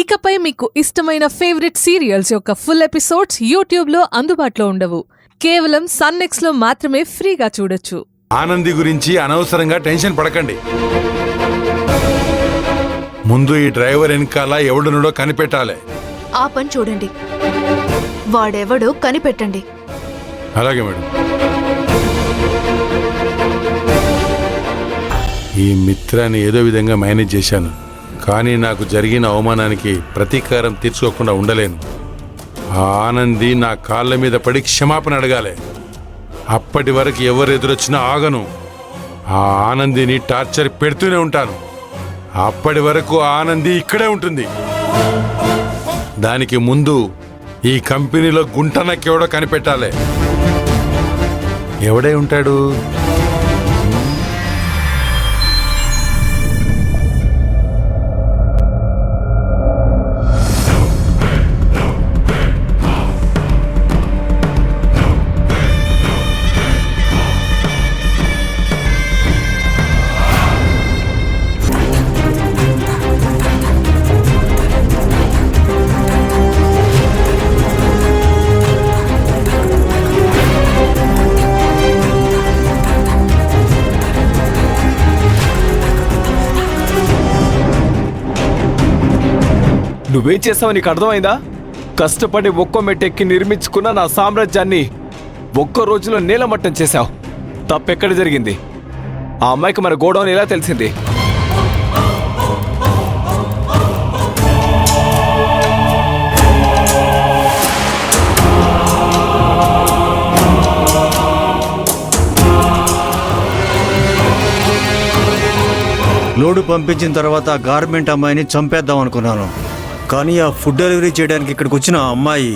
ఇకపై మీకు ఇష్టమైన ఫేవరెట్ సీరియల్స్ యొక్క ఫుల్ ఎపిసోడ్స్ యూట్యూబ్లో అందుబాటులో ఉండవు. కేవలం సన్నెక్స్లో మాత్రమే ఫ్రీగా చూడొచ్చు. ఆనంది గురించి అనవసరంగా టెన్షన్ పడకండి. ముందు ఈ డ్రైవర్ వెనకాల ఎవడునుడో కనిపెట్టాలి. ఆ పని చూడండి, వాడెవడో కనిపెట్టండి. అలాగే మేడం. ఈ మిత్రాన్ని ఏదో విధంగా మేనేజ్ చేశాను, కానీ నాకు జరిగిన అవమానానికి ప్రతీకారం తీర్చుకోకుండా ఉండలేను. ఆ ఆనంది నా కాళ్ళ మీద పడి క్షమాపణ అడగాలి. అప్పటి వరకు ఎవరు ఎదురొచ్చినా ఆగను. ఆ ఆనందిని టార్చర్ పెడుతూనే ఉంటాను. అప్పటి వరకు ఆనంది ఇక్కడే ఉంటుంది. దానికి ముందు ఈ కంపెనీలో గుంటనకెవడో కనిపెట్టాలి. ఎవడై ఉంటాడు? నువ్వేం చేసావు నీకు అర్థమైందా? కష్టపడి ఒక్కో మెట్టెక్కి నిర్మించుకున్న నా సామ్రాజ్యాన్ని ఒక్కో రోజులో నేలమట్టం చేశావు. తప్పెక్కడ జరిగింది? ఆ అమ్మాయికి మన గోడౌన్ ఎలా తెలిసింది? లోడు పంపించిన తర్వాత గార్మెంట్ అమ్మాయిని చంపేద్దాం అనుకున్నాను, కానీ ఆ ఫుడ్ డెలివరీ చేయడానికి ఇక్కడికి వచ్చిన ఆ అమ్మాయి